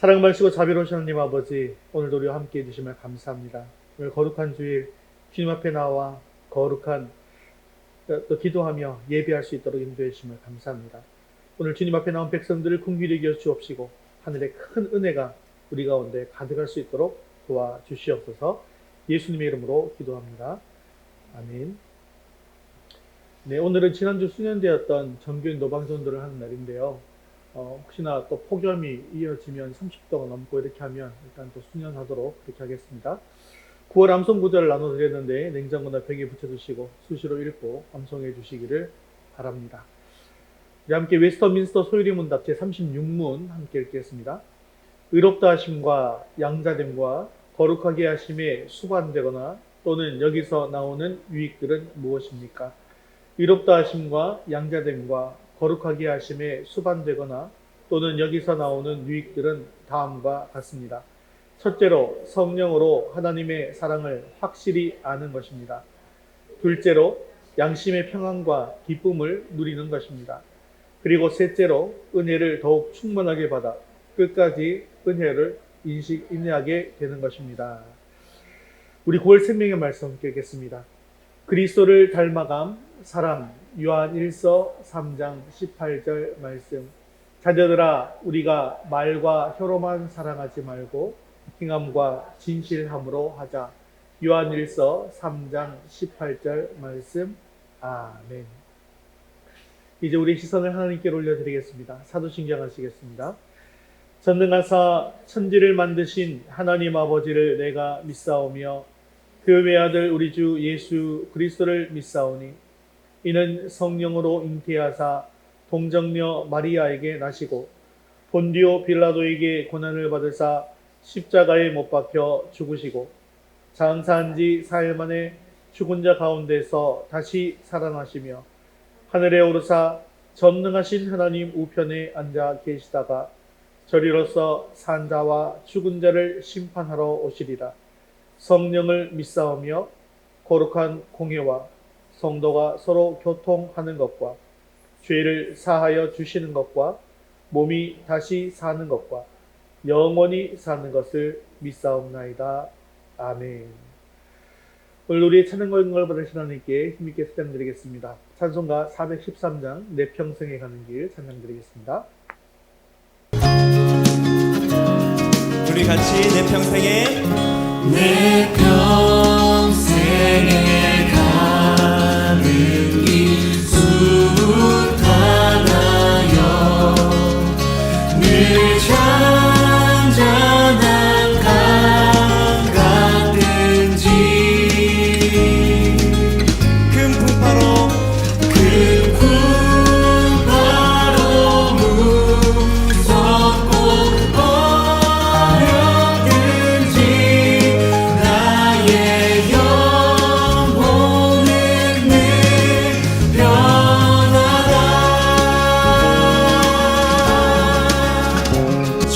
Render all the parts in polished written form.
사랑 많으시고 자비로우신 하나님 아버지, 오늘도 우리와 함께 해주심을 감사합니다. 오늘 거룩한 주일 주님 앞에 나와 거룩한 또 기도하며 예배할 수 있도록 인도해 주심을 감사합니다. 오늘 주님 앞에 나온 백성들을 긍휼히 여겨 주옵시고 하늘의 큰 은혜가 우리 가운데 가득할 수 있도록 도와주시옵소서. 예수님의 이름으로 기도합니다. 아멘. 네, 오늘은 지난주 수년되었던 전교인 노방전도를 하는 날인데요. 혹시나 또 폭염이 이어지면 30도가 넘고 이렇게 하면 일단 또 수년하도록 그렇게 하겠습니다. 9월 암송 구절을 나눠드렸는데 냉장고나 벽에 붙여두시고 수시로 읽고 암송해 주시기를 바랍니다. 이제 함께 웨스터민스터 소유리 문답 제36문 함께 읽겠습니다. 의롭다 하심과 양자됨과 거룩하게 하심에 수반되거나 또는 여기서 나오는 유익들은 무엇입니까? 의롭다 하심과 양자됨과 거룩하게 하심에 수반되거나 또는 여기서 나오는 유익들은 다음과 같습니다. 첫째로 성령으로 하나님의 사랑을 확실히 아는 것입니다. 둘째로 양심의 평안과 기쁨을 누리는 것입니다. 그리고 셋째로 은혜를 더욱 충만하게 받아 끝까지 은혜를 인내하게 되는 것입니다. 우리 9월 생명의 말씀 읽겠습니다. 그리스도를 닮아감 사랑 요한 1서 3장 18절 말씀. 자녀들아 우리가 말과 혀로만 사랑하지 말고 행함과 진실함으로 하자. 요한 1서 3장 18절 말씀. 아멘. 이제 우리 시선을 하나님께 올려드리겠습니다. 사도신경 하시겠습니다. 전능하사 천지를 만드신 하나님 아버지를 내가 믿사오며 그 외아들 우리 주 예수 그리스도를 믿사오니 이는 성령으로 잉태하사 동정녀 마리아에게 나시고 본디오 빌라도에게 고난을 받으사 십자가에 못 박혀 죽으시고 장사한 지 4일 만에 죽은 자 가운데서 다시 살아나시며 하늘에 오르사 전능하신 하나님 우편에 앉아 계시다가 저리로서 산 자와 죽은 자를 심판하러 오시리라. 성령을 믿사오며 거룩한 공회와 성도가 서로 교통하는 것과 죄를 사하여 주시는 것과 몸이 다시 사는 것과 영원히 사는 것을 믿사옵나이다. 아멘. 오늘 우리의 찬양과 영광을 받으신 하나님께 힘있게 찬양드리겠습니다. 찬송가 413장 내 평생에 가는 길 찬양드리겠습니다. 우리 같이 내 평생에 가는 길 숱하나요 늘 잔잔한 강 같은지 큰 풍파로 무섭고 어렵든지 나의 영혼은 늘 변하다 저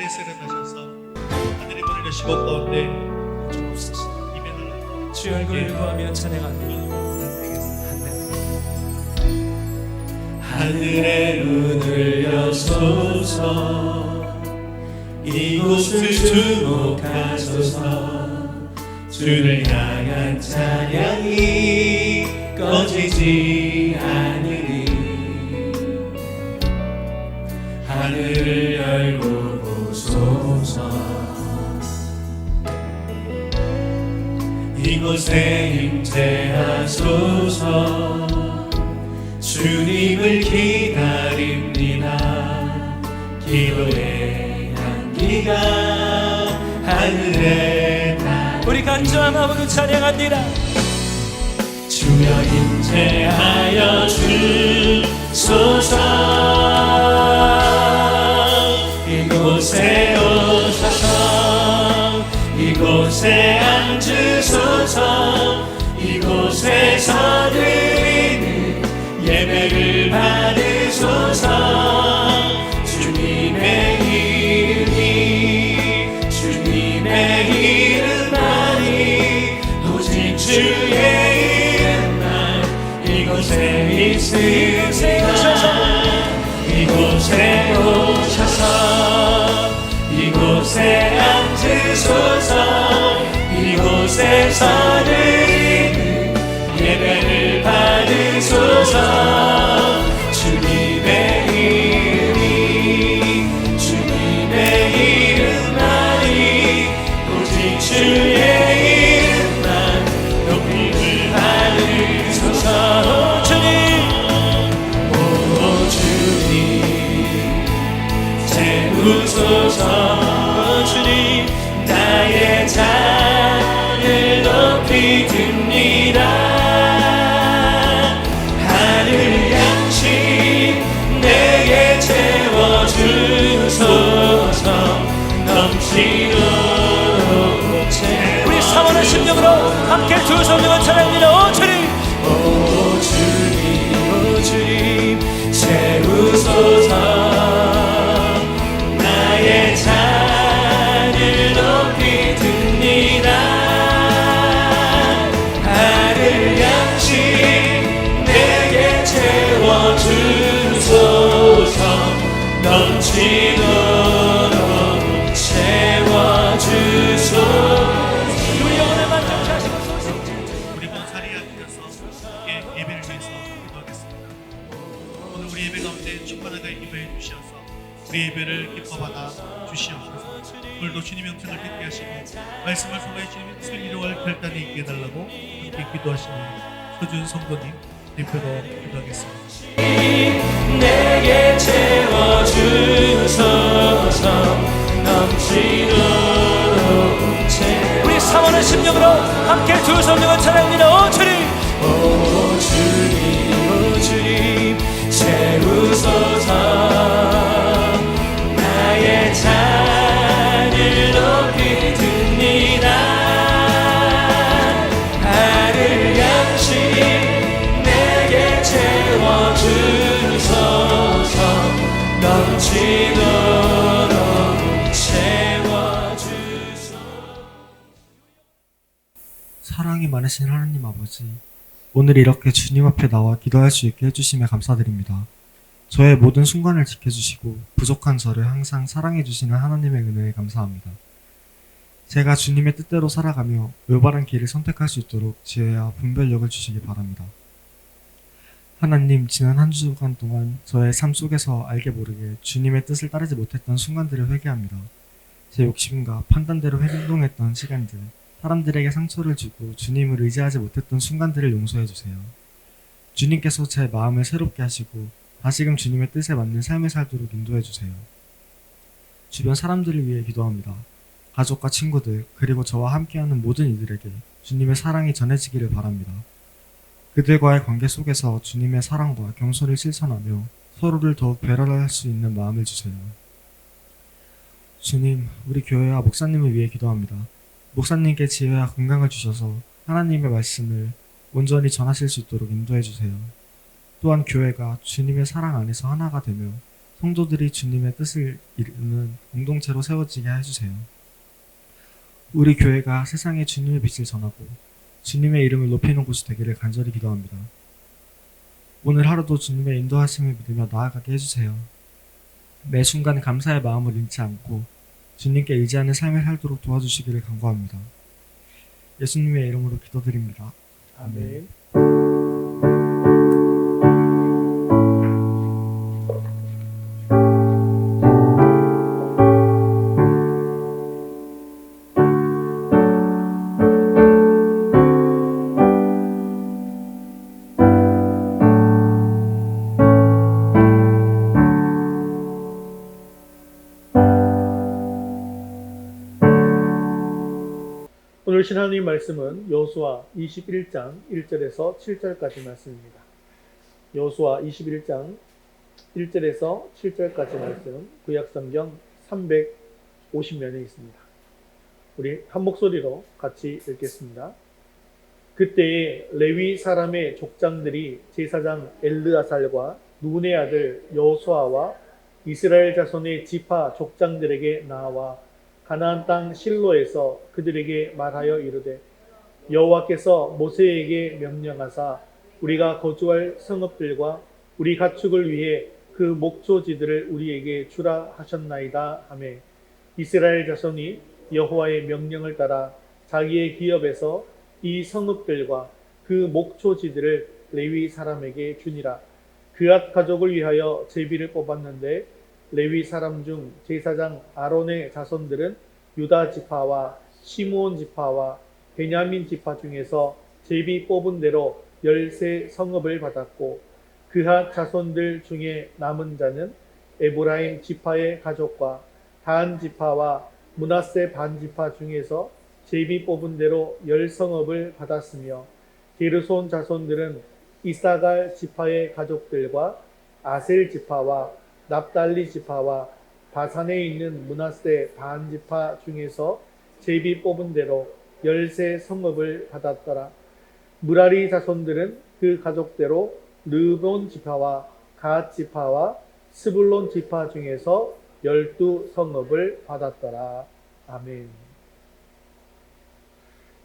하늘에 세련하셔서 하늘이 보내는 시복 가운데 주옵소서. 임해달라고 주 얼굴을 구하며 찬양합니다. 하늘의 눈을 여소서 이곳을 주목하소서 주를 향한 찬양이 꺼지지 않으니 하늘을 열고 보소서 이곳에 임재하소서 주님을 기다립니다. 기도의 향기가 하늘에 닿 우리 간절한 마음으로 찬양합니다. 주여 임재하여 주소서 이곳에 오셔서 이곳에 앉으소서 이곳에서 드리는 예배를 받으소서 주님의 주님의 이름만이 오직 주의 이름만 이곳에 있으소서 이곳에 오셔서 이곳에 앉으소서 이곳에서 드리는 예배를 받으소서 주님의 이름만이 오직 주의 이름만 높임을 받으소서 오 주님 채우소서 오 주님 나의 잔을 높이 듭니다 하늘 양식 내게 채워주소서 넘치도록 채워 우리 사모의 심령으로 함께 두 성령을 찬양합니다. 오 주님, 오 주님 오 주님 채우소서 나의 잔을 높이 듭니다 하늘 양식 내게 채워주소서 넘치도록 채워주소서 우리 영혼을 만족케 하시고 소식 우리 먼 자리에 앉아서 함께 예배를 위해서 기도하겠습니다. 오늘 우리 예배 가운데 충만하게 임하여 주시어서 우리 예배를 기뻐받아 주시옵소서. 오늘도 주님의 음성을 듣게 하시고 말씀을 통하여 주님의 뜻을 이루어갈 결단이 있게 해달라고 함께 기도하시는 서준 성도님 대표로 기도하겠습니다. 내게 채워주소서 넘치도록 우리 사모의 심령으로 함께 두 성령을 찬양합니다. 오 주님, 오 주님 채우소서 나의 잔을 높이 듭니다 하늘 양식 내게 채워주소서 넘치도록 채워주소서 사랑이 많으신 하나님 아버지, 오늘 이렇게 주님 앞에 나와 기도할 수 있게 해주심에 감사드립니다. 저의 모든 순간을 지켜주시고 부족한 저를 항상 사랑해주시는 하나님의 은혜에 감사합니다. 제가 주님의 뜻대로 살아가며 올바른 길을 선택할 수 있도록 지혜와 분별력을 주시기 바랍니다. 하나님, 지난 한 주간 동안 저의 삶 속에서 알게 모르게 주님의 뜻을 따르지 못했던 순간들을 회개합니다. 제 욕심과 판단대로 행동했던 시간들, 사람들에게 상처를 주고 주님을 의지하지 못했던 순간들을 용서해 주세요. 주님께서 제 마음을 새롭게 하시고 다시금 주님의 뜻에 맞는 삶을 살도록 인도해 주세요. 주변 사람들을 위해 기도합니다. 가족과 친구들, 그리고 저와 함께하는 모든 이들에게 주님의 사랑이 전해지기를 바랍니다. 그들과의 관계 속에서 주님의 사랑과 겸손을 실천하며 서로를 더욱 배려할 수 있는 마음을 주세요. 주님, 우리 교회와 목사님을 위해 기도합니다. 목사님께 지혜와 건강을 주셔서 하나님의 말씀을 온전히 전하실 수 있도록 인도해 주세요. 또한 교회가 주님의 사랑 안에서 하나가 되며 성도들이 주님의 뜻을 이루는 공동체로 세워지게 해주세요. 우리 교회가 세상에 주님의 빛을 전하고 주님의 이름을 높이는 곳이 되기를 간절히 기도합니다. 오늘 하루도 주님의 인도하심을 믿으며 나아가게 해주세요. 매 순간 감사의 마음을 잃지 않고 주님께 의지하는 삶을 살도록 도와주시기를 간구합니다. 예수님의 이름으로 기도드립니다. 아멘. 오늘 하나님 말씀은 여호수아 21장 1절에서 7절까지 말씀입니다. 여호수아 21장 1절에서 7절까지 말씀, 구약성경 350면에 있습니다. 우리 한 목소리로 같이 읽겠습니다. 그때에 레위 사람의 족장들이 제사장 엘르아살과 눈의 아들 여호수아와 이스라엘 자손의 지파 족장들에게 나와 가나안 땅 실로에서 그들에게 말하여 이르되 여호와께서 모세에게 명령하사 우리가 거주할 성읍들과 우리 가축을 위해 그 목초지들을 우리에게 주라 하셨나이다 하매 이스라엘 자손이 여호와의 명령을 따라 자기의 기업에서 이 성읍들과 그 목초지들을 레위 사람에게 주니라. 그앗 가족을 위하여 제비를 뽑았는데 레위 사람 중 제사장 아론의 자손들은 유다 지파와 시므온 지파와 베냐민 지파 중에서 제비 뽑은 대로 13 성읍을 받았고 그앗 자손들 중에 남은 자는 에브라임 지파의 가족과 단 지파와 므낫세 반 지파 중에서 제비 뽑은 대로 10 성읍을 받았으며 게르손 자손들은 이사갈 지파의 가족들과 아셀 지파와 납달리 지파와 바산에 있는 므낫세 반 지파 중에서 제비 뽑은 대로 13 성읍을 받았더라. 무라리 자손들은 그 가족대로 르본 지파와 갓 지파와 스불론 지파 중에서 12 성읍을 받았더라. 아멘.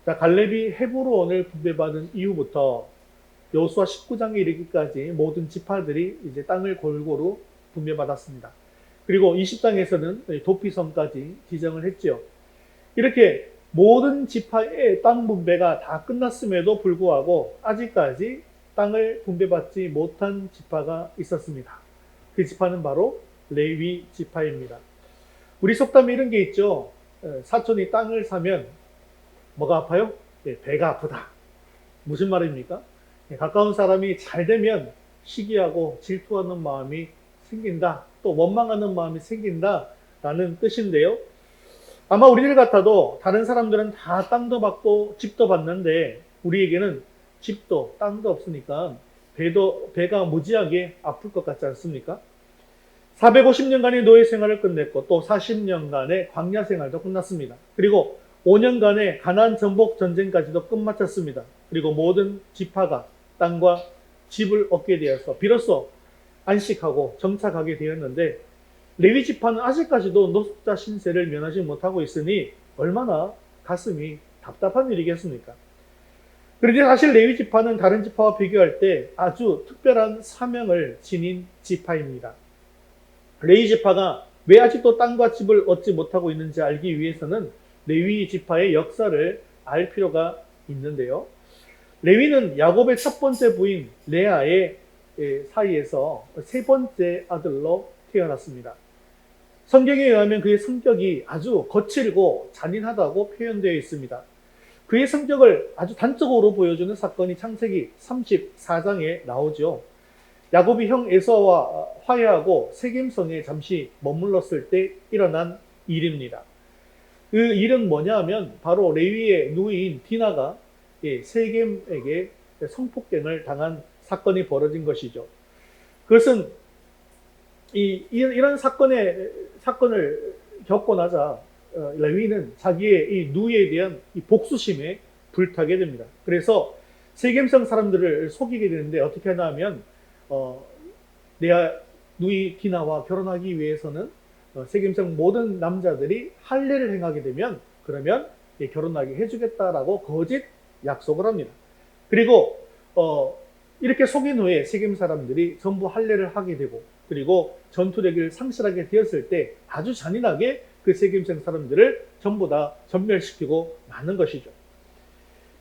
자, 갈렙이 헤브론을 분배받은 이후부터 여호수아 19장에 이르기까지 모든 지파들이 이제 땅을 골고루 분배받았습니다. 그리고 20장에서는 도피성까지 지정을 했죠. 이렇게 모든 지파의 땅 분배가 다 끝났음에도 불구하고 아직까지 땅을 분배받지 못한 지파가 있었습니다. 그 지파는 바로 레위 지파입니다. 우리 속담에 이런 게 있죠. 사촌이 땅을 사면 뭐가 아파요? 배가 아프다. 무슨 말입니까? 가까운 사람이 잘 되면 시기하고 질투하는 마음이 생긴다. 또 원망하는 마음이 생긴다. 라는 뜻인데요. 아마 우리들 같아도 다른 사람들은 다 땅도 받고 집도 받는데 우리에게는 집도 땅도 없으니까 배가 무지하게 아플 것 같지 않습니까? 450년간의 노예 생활을 끝냈고 또 40년간의 광야 생활도 끝났습니다. 그리고 5년간의 가나안 정복 전쟁까지도 끝마쳤습니다. 그리고 모든 지파가 땅과 집을 얻게 되어서 비로소 안식하고 정착하게 되었는데 레위 지파는 아직까지도 노숙자 신세를 면하지 못하고 있으니 얼마나 가슴이 답답한 일이겠습니까? 그런데 사실 레위 지파는 다른 지파와 비교할 때 아주 특별한 사명을 지닌 지파입니다. 레위 지파가 왜 아직도 땅과 집을 얻지 못하고 있는지 알기 위해서는 레위 지파의 역사를 알 필요가 있는데요. 레위는 야곱의 첫 번째 부인 레아의 사이에서 세 번째 아들로 태어났습니다. 성경에 의하면 그의 성격이 아주 거칠고 잔인하다고 표현되어 있습니다. 그의 성격을 아주 단적으로 보여주는 사건이 창세기 34장에 나오죠. 야곱이 형 에서와 화해하고 세겜성에 잠시 머물렀을 때 일어난 일입니다. 그 일은 뭐냐 하면 바로 레위의 누이인 디나가 세겜에게 성폭행을 당한 사건이 벌어진 것이죠. 그것은 이런 사건을 겪고 나자 레위는 자기의 이 누이에 대한 이 복수심에 불타게 됩니다. 그래서 세겜성 사람들을 속이게 되는데 어떻게 하냐 하면 내가 누이 디나와 결혼하기 위해서는 세겜성 모든 남자들이 할례를 행하게 되면 그러면 결혼하게 해주겠다라고 거짓 약속을 합니다. 그리고 이렇게 속인 후에 세겜 사람들이 전부 할례를 하게 되고 그리고 전투력을 상실하게 되었을 때 아주 잔인하게 그 세겜성 사람들을 전부 다 전멸시키고 마는 것이죠.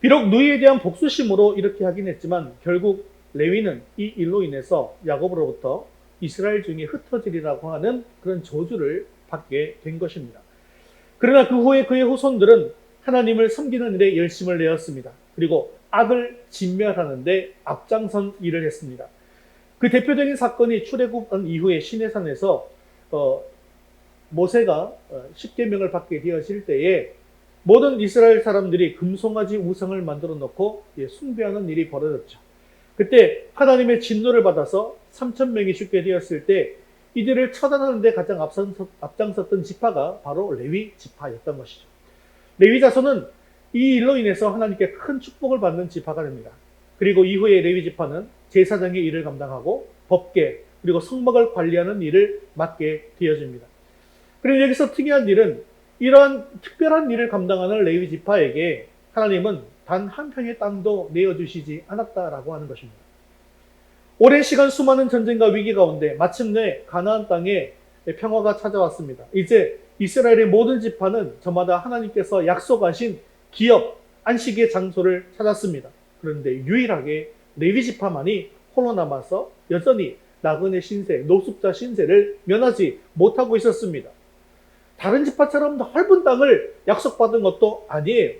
비록 누이에 대한 복수심으로 이렇게 하긴 했지만 결국 레위는 이 일로 인해서 야곱으로부터 이스라엘 중에 흩어지리라고 하는 그런 저주를 받게 된 것입니다. 그러나 그 후에 그의 후손들은 하나님을 섬기는 일에 열심을 내었습니다. 그리고 악을 진멸하는 데 앞장선 일을 했습니다. 그 대표적인 사건이 출애굽한 이후에 시내산에서 모세가 십계명을 받게 되어질 때에 모든 이스라엘 사람들이 금송아지 우상을 만들어 놓고 숭배하는 일이 벌어졌죠. 그때 하나님의 진노를 받아서 3,000명이 죽게 되었을 때 이들을 처단하는 데 가장 앞장섰던 지파가 바로 레위 지파였던 것이죠. 레위 자손은 이 일로 인해서 하나님께 큰 축복을 받는 지파가 됩니다. 그리고 이후에 레위 지파는 제사장의 일을 감당하고 법계 그리고 성막을 관리하는 일을 맡게 되어집니다. 그런데 여기서 특이한 일은 이러한 특별한 일을 감당하는 레위 지파에게 하나님은 단 한 평의 땅도 내어주시지 않았다라고 하는 것입니다. 오랜 시간 수많은 전쟁과 위기 가운데 마침내 가나안 땅에 평화가 찾아왔습니다. 이제 이스라엘의 모든 지파는 저마다 하나님께서 약속하신 기업, 안식의 장소를 찾았습니다. 그런데 유일하게 레위 지파만이 홀로 남아서 여전히 나그네 신세, 노숙자 신세를 면하지 못하고 있었습니다. 다른 지파처럼 넓은 땅을 약속받은 것도 아니에요.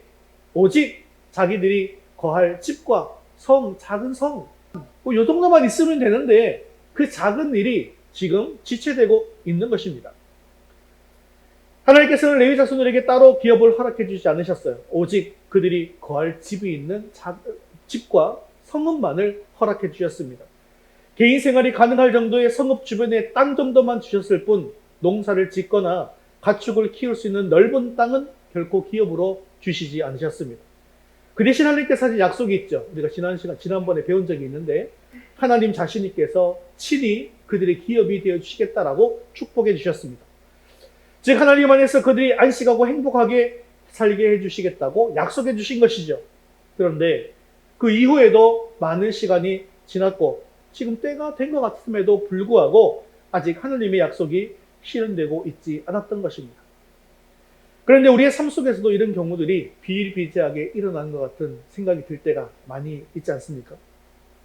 오직 자기들이 거할 집과 성, 작은 성, 요 정도만 있으면 되는데 그 작은 일이 지금 지체되고 있는 것입니다. 하나님께서는 레위 자손들에게 따로 기업을 허락해 주지 않으셨어요. 오직 그들이 거할 집이 있는 집과 성읍만을 허락해 주셨습니다. 개인 생활이 가능할 정도의 성읍 주변에 땅 정도만 주셨을 뿐 농사를 짓거나 가축을 키울 수 있는 넓은 땅은 결코 기업으로 주시지 않으셨습니다. 그 대신 하나님께서 하신 약속이 있죠. 우리가 지난번에 배운 적이 있는데 하나님 자신께서 친히 그들의 기업이 되어 주시겠다라고 축복해 주셨습니다. 즉 하나님 안에서 그들이 안식하고 행복하게 살게 해주시겠다고 약속해 주신 것이죠. 그런데 그 이후에도 많은 시간이 지났고 지금 때가 된 것 같음에도 불구하고 아직 하나님의 약속이 실현되고 있지 않았던 것입니다. 그런데 우리의 삶 속에서도 이런 경우들이 비일비재하게 일어나는 것 같은 생각이 들 때가 많이 있지 않습니까?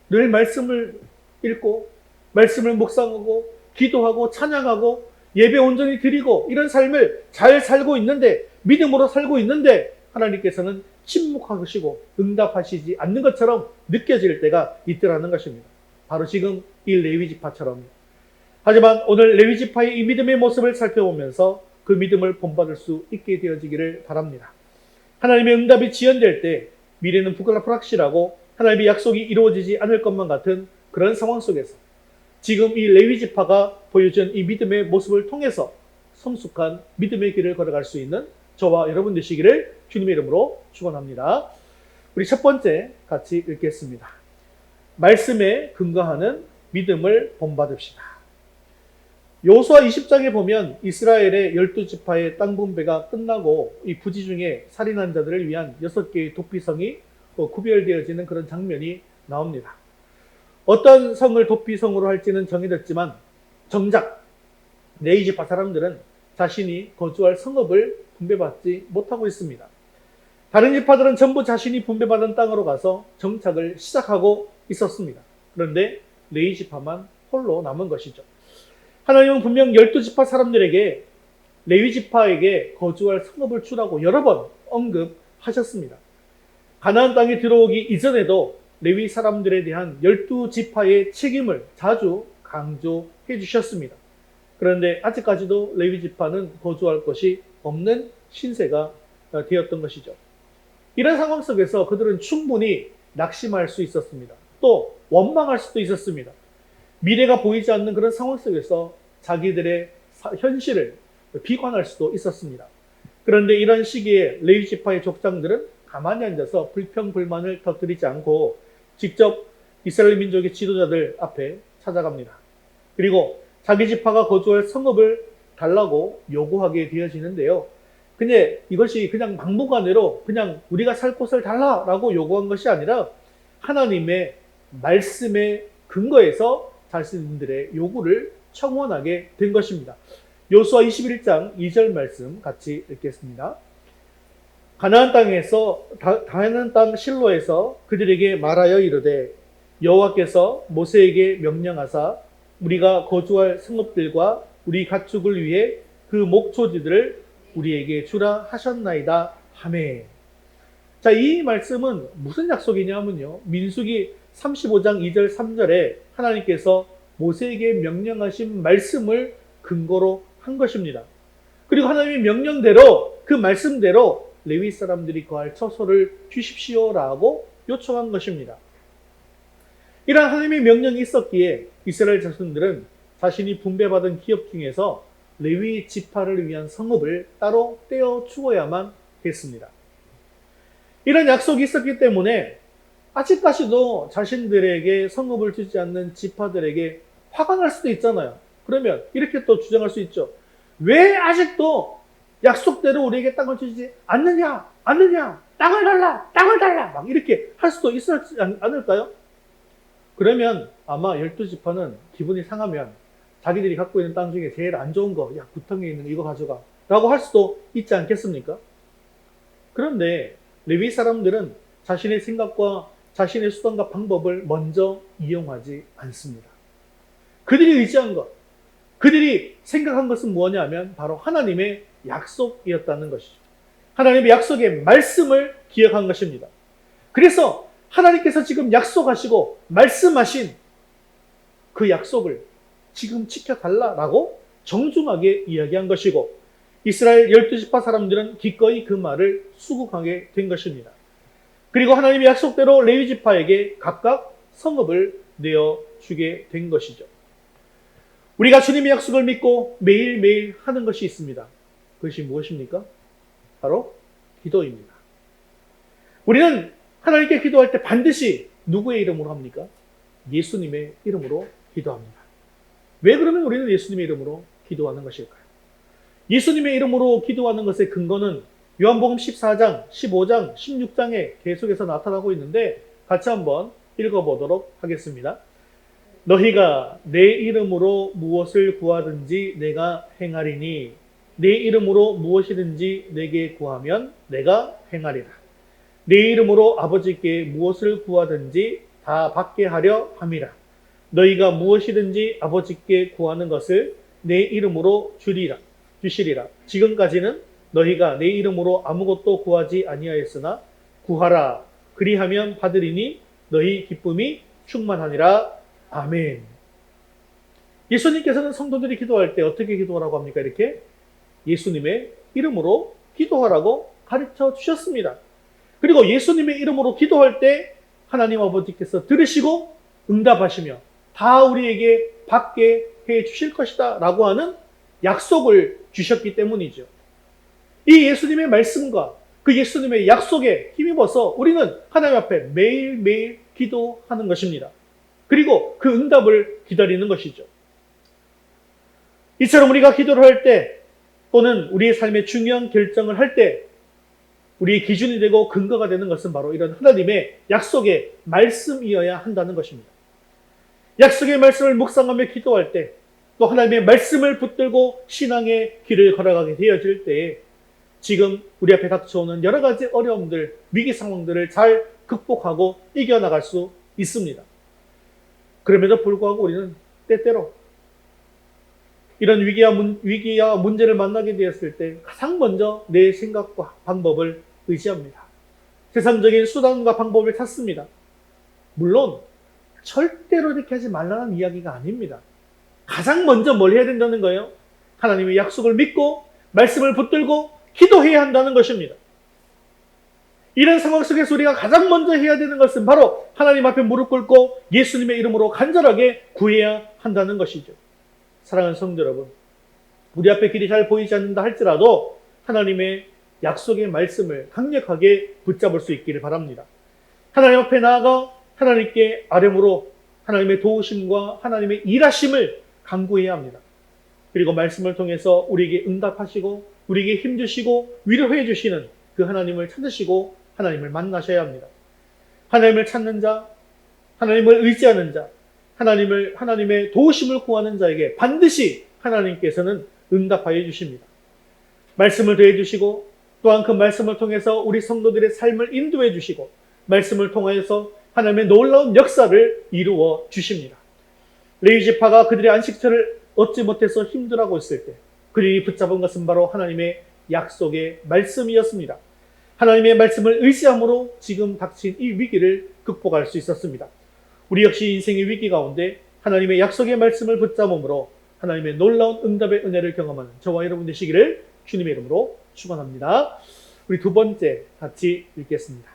늘 말씀을 읽고 말씀을 묵상하고 기도하고 찬양하고 예배 온전히 드리고 이런 삶을 잘 살고 있는데 믿음으로 살고 있는데 하나님께서는 침묵하시고 응답하시지 않는 것처럼 느껴질 때가 있더라는 것입니다. 바로 지금 이 레위 지파처럼. 하지만 오늘 레위 지파의 이 믿음의 모습을 살펴보면서 그 믿음을 본받을 수 있게 되어지기를 바랍니다. 하나님의 응답이 지연될 때 미래는 불확실하고 하나님의 약속이 이루어지지 않을 것만 같은 그런 상황 속에서 지금 이 레위 지파가 보여준 이 믿음의 모습을 통해서 성숙한 믿음의 길을 걸어갈 수 있는 저와 여러분 되시기를 주님의 이름으로 축원합니다. 우리 첫 번째 같이 읽겠습니다. 말씀에 근거하는 믿음을 본받읍시다. 여호수아 20장에 보면 이스라엘의 12지파의 땅 분배가 끝나고 이 부지 중에 살인한 자들을 위한 6개의 도피성이 구별되어지는 그런 장면이 나옵니다. 어떤 성을 도피성으로 할지는 정해졌지만 정작 레위 지파 사람들은 자신이 거주할 성읍을 분배받지 못하고 있습니다. 다른 지파들은 전부 자신이 분배받은 땅으로 가서 정착을 시작하고 있었습니다. 그런데 레위 지파만 홀로 남은 것이죠. 하나님은 분명 12지파 사람들에게 레위 지파에게 거주할 성읍을 주라고 여러 번 언급하셨습니다. 가나안 땅에 들어오기 이전에도 레위 사람들에 대한 12지파의 책임을 자주 강조해 주셨습니다. 그런데 아직까지도 레위 지파는 거주할 것이 없는 신세가 되었던 것이죠. 이런 상황 속에서 그들은 충분히 낙심할 수 있었습니다. 또 원망할 수도 있었습니다. 미래가 보이지 않는 그런 상황 속에서 자기들의 현실을 비관할 수도 있었습니다. 그런데 이런 시기에 레위 지파의 족장들은 가만히 앉아서 불평불만을 터뜨리지 않고 직접 이스라엘 민족의 지도자들 앞에 찾아갑니다. 그리고 자기 지파가 거주할 성읍을 달라고 요구하게 되어지는데요. 근데 이것이 그냥 막무가내로 그냥 우리가 살 곳을 달라라고 요구한 것이 아니라 하나님의 말씀에 근거해서 자신들의 요구를 청원하게 된 것입니다. 여호수아 21장 2절 말씀 같이 읽겠습니다. 가나안 땅 실로에서 그들에게 말하여 이르되 여호와께서 모세에게 명령하사 우리가 거주할 성읍들과 우리 가축을 위해 그 목초지들을 우리에게 주라 하셨나이다 하매. 자, 이 말씀은 무슨 약속이냐면요, 민수기 35장 2절 3절에 하나님께서 모세에게 명령하신 말씀을 근거로 한 것입니다. 그리고 하나님의 명령대로 그 말씀대로 레위 사람들이 거할 처소를 주십시오라고 요청한 것입니다. 이러한 하나님의 명령이 있었기에 이스라엘 자손들은 자신이 분배받은 기업 중에서 레위 지파를 위한 성읍을 따로 떼어 주어야만 했습니다. 이런 약속이 있었기 때문에 아직까지도 자신들에게 성읍을 주지 않는 지파들에게 화가 날 수도 있잖아요. 그러면 이렇게 또 주장할 수 있죠. 왜 아직도 약속대로 우리에게 땅을 주지 않느냐? 땅을 달라! 막 이렇게 할 수도 있지 않을까요? 그러면 아마 12지파는 기분이 상하면 자기들이 갖고 있는 땅 중에 제일 안 좋은 거, 야, 구덩이에 있는 이거 가져가 라고 할 수도 있지 않겠습니까? 그런데 레위 사람들은 자신의 생각과 자신의 수단과 방법을 먼저 이용하지 않습니다. 그들이 의지한 것, 그들이 생각한 것은 뭐냐면 바로 하나님의 약속이었다는 것이죠. 하나님의 약속의 말씀을 기억한 것입니다. 그래서 하나님께서 지금 약속하시고 말씀하신 그 약속을 지금 지켜달라라고 정중하게 이야기한 것이고, 이스라엘 12지파 사람들은 기꺼이 그 말을 수긍하게 된 것입니다. 그리고 하나님의 약속대로 레위지파에게 각각 성읍을 내어주게 된 것이죠. 우리가 주님의 약속을 믿고 매일매일 하는 것이 있습니다. 그것이 무엇입니까? 바로 기도입니다. 우리는 하나님께 기도할 때 반드시 누구의 이름으로 합니까? 예수님의 이름으로 기도합니다. 왜 그러면 우리는 예수님의 이름으로 기도하는 것일까요? 예수님의 이름으로 기도하는 것의 근거는 요한복음 14장, 15장, 16장에 계속해서 나타나고 있는데 같이 한번 읽어보도록 하겠습니다. 너희가 내 이름으로 무엇을 구하든지 내가 행하리니 내 이름으로 무엇이든지 내게 구하면 내가 행하리라. 내 이름으로 아버지께 무엇을 구하든지 다 받게 하려 함이라. 너희가 무엇이든지 아버지께 구하는 것을 내 이름으로 주시리라. 지금까지는 너희가 내 이름으로 아무것도 구하지 아니하였으나 구하라. 그리하면 받으리니 너희 기쁨이 충만하니라. 아멘. 예수님께서는 성도들이 기도할 때 어떻게 기도하라고 합니까? 이렇게 예수님의 이름으로 기도하라고 가르쳐 주셨습니다. 그리고 예수님의 이름으로 기도할 때 하나님 아버지께서 들으시고 응답하시며 다 우리에게 받게 해 주실 것이다 라고 하는 약속을 주셨기 때문이죠. 이 예수님의 말씀과 그 예수님의 약속에 힘입어서 우리는 하나님 앞에 매일매일 기도하는 것입니다. 그리고 그 응답을 기다리는 것이죠. 이처럼 우리가 기도를 할 때 또는 우리의 삶의 중요한 결정을 할 때 우리의 기준이 되고 근거가 되는 것은 바로 이런 하나님의 약속의 말씀이어야 한다는 것입니다. 약속의 말씀을 묵상하며 기도할 때 또 하나님의 말씀을 붙들고 신앙의 길을 걸어가게 되어질 때에 지금 우리 앞에 닥쳐오는 여러 가지 어려움들, 위기 상황들을 잘 극복하고 이겨나갈 수 있습니다. 그럼에도 불구하고 우리는 때때로 이런 위기와 문제를 만나게 되었을 때 가장 먼저 내 생각과 방법을 의지합니다. 세상적인 수단과 방법을 찾습니다. 물론 절대로 이렇게 하지 말라는 이야기가 아닙니다. 가장 먼저 뭘 해야 된다는 거예요? 하나님의 약속을 믿고 말씀을 붙들고 기도해야 한다는 것입니다. 이런 상황 속에서 우리가 가장 먼저 해야 되는 것은 바로 하나님 앞에 무릎 꿇고 예수님의 이름으로 간절하게 구해야 한다는 것이죠. 사랑하는 성도 여러분, 우리 앞에 길이 잘 보이지 않는다 할지라도 하나님의 약속의 말씀을 강력하게 붙잡을 수 있기를 바랍니다. 하나님 앞에 나아가 하나님께 아뢰므로 하나님의 도우심과 하나님의 일하심을 간구해야 합니다. 그리고 말씀을 통해서 우리에게 응답하시고 우리에게 힘주시고 위로해 주시는 그 하나님을 찾으시고 하나님을 만나셔야 합니다. 하나님을 찾는 자, 하나님을 의지하는 자, 하나님의 도우심을 구하는 자에게 반드시 하나님께서는 응답하여 주십니다. 말씀을 더해 주시고 또한 그 말씀을 통해서 우리 성도들의 삶을 인도해 주시고 말씀을 통하여서 하나님의 놀라운 역사를 이루어 주십니다. 레위 지파가 그들의 안식처를 얻지 못해서 힘들어하고 있을 때 그들이 붙잡은 것은 바로 하나님의 약속의 말씀이었습니다. 하나님의 말씀을 의지함으로 지금 닥친 이 위기를 극복할 수 있었습니다. 우리 역시 인생의 위기 가운데 하나님의 약속의 말씀을 붙잡음으로 하나님의 놀라운 응답의 은혜를 경험하는 저와 여러분 되시기를 주님의 이름으로 축원합니다. 우리 두 번째 같이 읽겠습니다.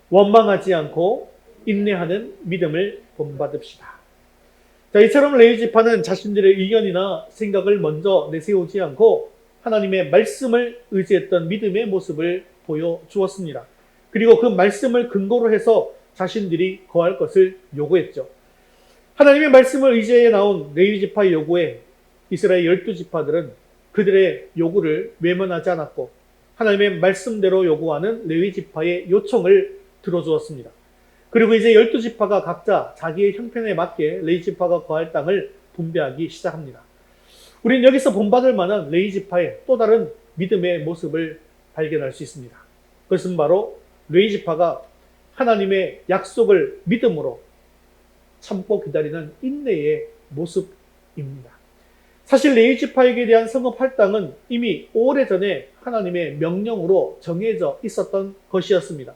원망하지 않고 인내하는 믿음을 본받읍시다. 자, 이처럼 레위 지파는 자신들의 의견이나 생각을 먼저 내세우지 않고 하나님의 말씀을 의지했던 믿음의 모습을 보여주었습니다. 그리고 그 말씀을 근거로 해서 자신들이 거할 것을 요구했죠. 하나님의 말씀을 의지해 나온 레위 지파의 요구에 이스라엘 12지파들은 그들의 요구를 외면하지 않았고 하나님의 말씀대로 요구하는 레위 지파의 요청을 들어주었습니다. 그리고 이제 12지파가 각자 자기의 형편에 맞게 레위 지파가 거할 땅을 분배하기 시작합니다. 우리는 여기서 본받을 만한 레위 지파의 또 다른 믿음의 모습을 발견할 수 있습니다. 그것은 바로 레위 지파가 하나님의 약속을 믿음으로 참고 기다리는 인내의 모습입니다. 사실 레위 지파에게 대한 성읍할 땅은 이미 오래전에 하나님의 명령으로 정해져 있었던 것이었습니다.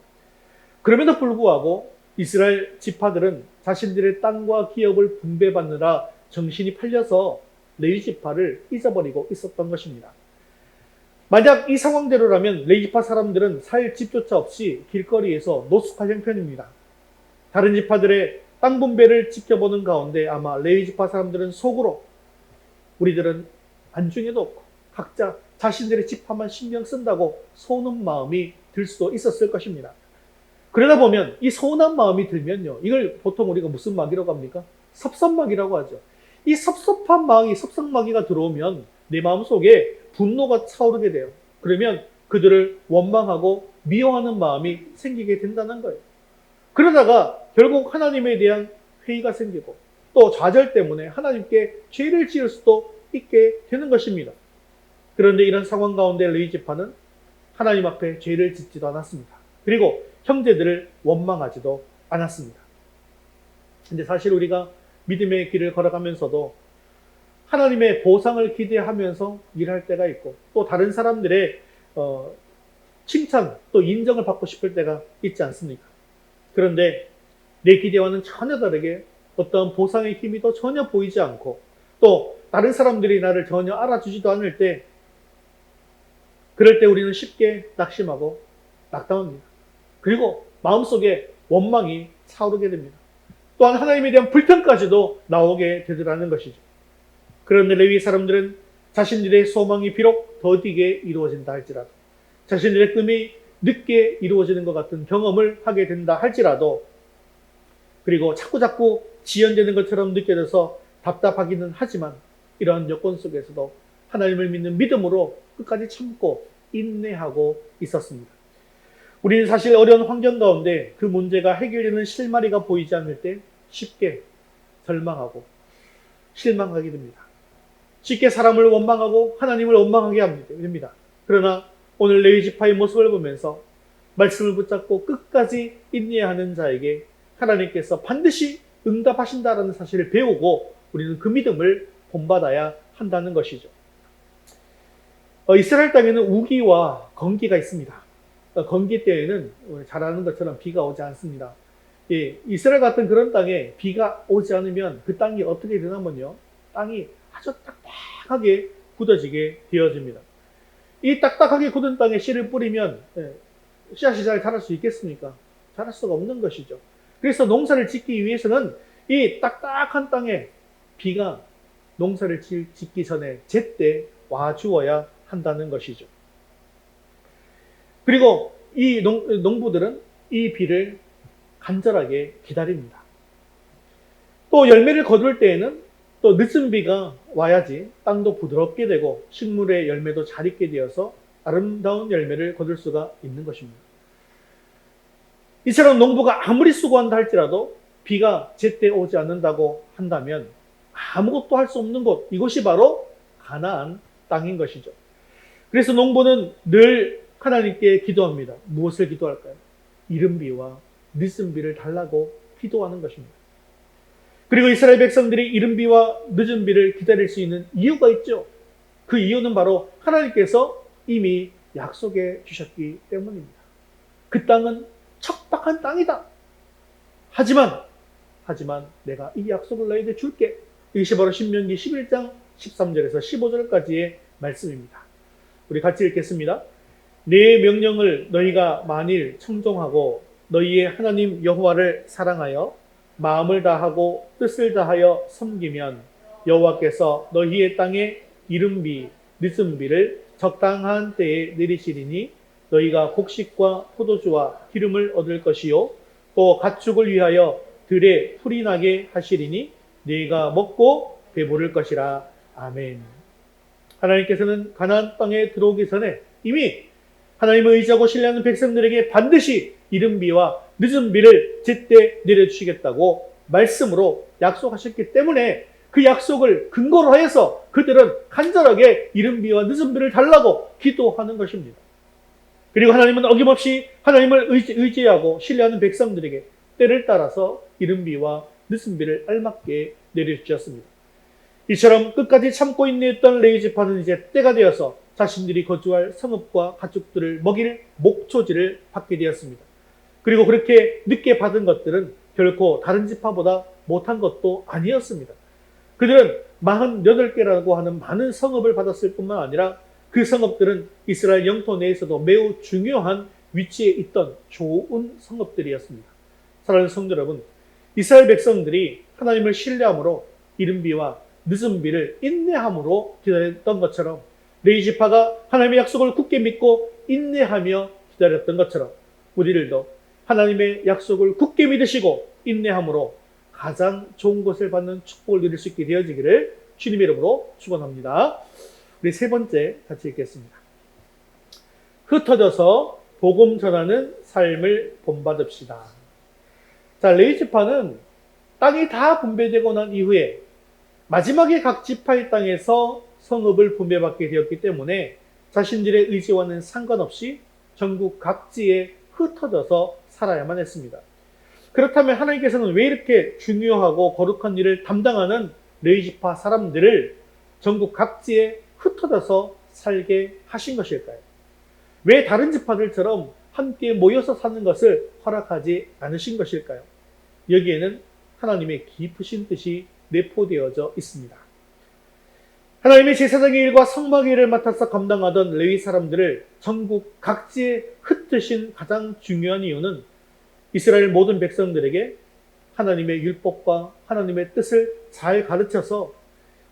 그럼에도 불구하고 이스라엘 지파들은 자신들의 땅과 기업을 분배받느라 정신이 팔려서 레위 지파를 잊어버리고 있었던 것입니다. 만약 이 상황대로라면 레위 지파 사람들은 살 집조차 없이 길거리에서 노숙할 형편입니다. 다른 지파들의 땅 분배를 지켜보는 가운데 아마 레위 지파 사람들은 속으로 우리들은 안중에도 없고 각자 자신들의 지파만 신경 쓴다고 서운한 마음이 들 수도 있었을 것입니다. 그러다 보면 이 서운한 마음이 들면요, 이걸 보통 우리가 무슨 마귀라고 합니까? 섭섭마귀라고 하죠. 이 섭섭한 마귀, 섭섭마귀가 들어오면 내 마음속에 분노가 차오르게 돼요. 그러면 그들을 원망하고 미워하는 마음이 생기게 된다는 거예요. 그러다가 결국 하나님에 대한 회의가 생기고 또 좌절 때문에 하나님께 죄를 지을 수도 있게 되는 것입니다. 그런데 이런 상황 가운데 레위 지파는 하나님 앞에 죄를 짓지도 않았습니다. 그리고 형제들을 원망하지도 않았습니다. 근데 사실 우리가 믿음의 길을 걸어가면서도 하나님의 보상을 기대하면서 일할 때가 있고 또 다른 사람들의 칭찬 또 인정을 받고 싶을 때가 있지 않습니까? 그런데 내 기대와는 전혀 다르게 어떤 보상의 힘이 또 전혀 보이지 않고 또 다른 사람들이 나를 전혀 알아주지도 않을 때 그럴 때 우리는 쉽게 낙심하고 낙담합니다. 그리고 마음속에 원망이 차오르게 됩니다. 또한 하나님에 대한 불평까지도 나오게 되더라는 것이죠. 그런데 레위 사람들은 자신들의 소망이 비록 더디게 이루어진다 할지라도 자신들의 꿈이 늦게 이루어지는 것 같은 경험을 하게 된다 할지라도 그리고 자꾸 지연되는 것처럼 느껴져서 답답하기는 하지만 이러한 여건 속에서도 하나님을 믿는 믿음으로 끝까지 참고 인내하고 있었습니다. 우리는 사실 어려운 환경 가운데 그 문제가 해결되는 실마리가 보이지 않을 때 쉽게 절망하고 실망하게 됩니다. 쉽게 사람을 원망하고 하나님을 원망하게 됩니다. 그러나 오늘 레위 지파의 모습을 보면서 말씀을 붙잡고 끝까지 인내하는 자에게 하나님께서 반드시 응답하신다라는 사실을 배우고 우리는 그 믿음을 본받아야 한다는 것이죠. 이스라엘 땅에는 우기와 건기가 있습니다. 건기 때에는 잘 아는 것처럼 비가 오지 않습니다. 이스라엘 같은 그런 땅에 비가 오지 않으면 그 땅이 어떻게 되냐면요, 땅이 아주 딱딱하게 굳어지게 되어집니다. 이 딱딱하게 굳은 땅에 씨를 뿌리면 씨앗이 잘 자랄 수 있겠습니까? 자랄 수가 없는 것이죠. 그래서 농사를 짓기 위해서는 이 딱딱한 땅에 비가 농사를 짓기 전에 제때 와주어야 한다는 것이죠. 그리고 이 농부들은 이 비를 간절하게 기다립니다. 또 열매를 거둘 때에는 또 늦은 비가 와야지 땅도 부드럽게 되고 식물의 열매도 잘 익게 되어서 아름다운 열매를 거둘 수가 있는 것입니다. 이처럼 농부가 아무리 수고한다 할지라도 비가 제때 오지 않는다고 한다면 아무것도 할 수 없는 곳, 이곳이 바로 가나안 땅인 것이죠. 그래서 농부는 늘 하나님께 기도합니다. 무엇을 기도할까요? 이른 비와 늦은 비를 달라고 기도하는 것입니다. 그리고 이스라엘 백성들이 이른 비와 늦은 비를 기다릴 수 있는 이유가 있죠. 그 이유는 바로 하나님께서 이미 약속해 주셨기 때문입니다. 그 땅은 척박한 땅이다. 하지만 내가 이 약속을 너희에게 줄게. 이것이 바로 신명기 11장 13절에서 15절까지의 말씀입니다. 우리 같이 읽겠습니다. 내 명령을 너희가 만일 청종하고 너희의 하나님 여호와를 사랑하여 마음을 다하고 뜻을 다하여 섬기면 여호와께서 너희의 땅에 이른 비, 늦은 비를 적당한 때에 내리시리니 너희가 곡식과 포도주와 기름을 얻을 것이요 또 가축을 위하여 들에 풀이 나게 하시리니 너희가 먹고 배부를 것이라. 아멘. 하나님께서는 가나안 땅에 들어오기 전에 이미 하나님을 의지하고 신뢰하는 백성들에게 반드시 이른 비와 늦은 비를 제때 내려주시겠다고 말씀으로 약속하셨기 때문에 그 약속을 근거로 하여서 그들은 간절하게 이른 비와 늦은 비를 달라고 기도하는 것입니다. 그리고 하나님은 어김없이 하나님을 의지하고 신뢰하는 백성들에게 때를 따라서 이른 비와 늦은 비를 알맞게 내려주셨습니다. 이처럼 끝까지 참고 인내했던 레위 지파는 이제 때가 되어서 자신들이 거주할 성읍과 가축들을 먹일 목초지를 받게 되었습니다. 그리고 그렇게 늦게 받은 것들은 결코 다른 지파보다 못한 것도 아니었습니다. 그들은 48개라고 하는 많은 성읍을 받았을 뿐만 아니라 그 성읍들은 이스라엘 영토 내에서도 매우 중요한 위치에 있던 좋은 성읍들이었습니다. 사랑하는 성도 여러분, 이스라엘 백성들이 하나님을 신뢰함으로 이른 비와 늦은 비를 인내함으로 기다렸던 것처럼 레위 지파가 하나님의 약속을 굳게 믿고 인내하며 기다렸던 것처럼 우리들도 하나님의 약속을 굳게 믿으시고 인내함으로 가장 좋은 것을 받는 축복을 누릴 수 있게 되어지기를 주님의 이름으로 축원합니다. 우리 세 번째 같이 읽겠습니다. 흩어져서 복음 전하는 삶을 본받읍시다. 자, 레위 지파는 땅이 다 분배되고 난 이후에 마지막에 각 지파의 땅에서 성읍을 분배받게 되었기 때문에 자신들의 의지와는 상관없이 전국 각지에 흩어져서 살아야만 했습니다. 그렇다면 하나님께서는 왜 이렇게 중요하고 거룩한 일을 담당하는 레위 지파 사람들을 전국 각지에 흩어져서 살게 하신 것일까요? 왜 다른 지파들처럼 함께 모여서 사는 것을 허락하지 않으신 것일까요? 여기에는 하나님의 깊으신 뜻이 내포되어져 있습니다. 하나님의 제사장의 일과 성막의 일을 맡아서 감당하던 레위 사람들을 전국 각지에 흩으신 가장 중요한 이유는 이스라엘 모든 백성들에게 하나님의 율법과 하나님의 뜻을 잘 가르쳐서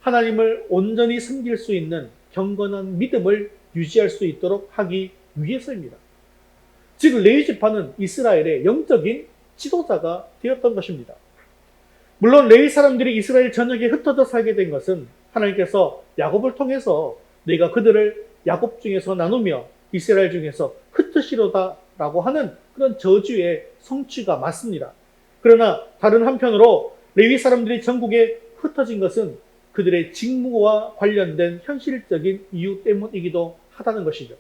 하나님을 온전히 섬길 수 있는 경건한 믿음을 유지할 수 있도록 하기 위해서입니다. 즉 레위 지파는 이스라엘의 영적인 지도자가 되었던 것입니다. 물론 레위 사람들이 이스라엘 전역에 흩어져 살게 된 것은 하나님께서 야곱을 통해서 내가 그들을 야곱 중에서 나누며 이스라엘 중에서 흩으시로다 라고 하는 그런 저주의 성취가 맞습니다. 그러나 다른 한편으로 레위 사람들이 전국에 흩어진 것은 그들의 직무와 관련된 현실적인 이유 때문이기도 하다는 것이죠.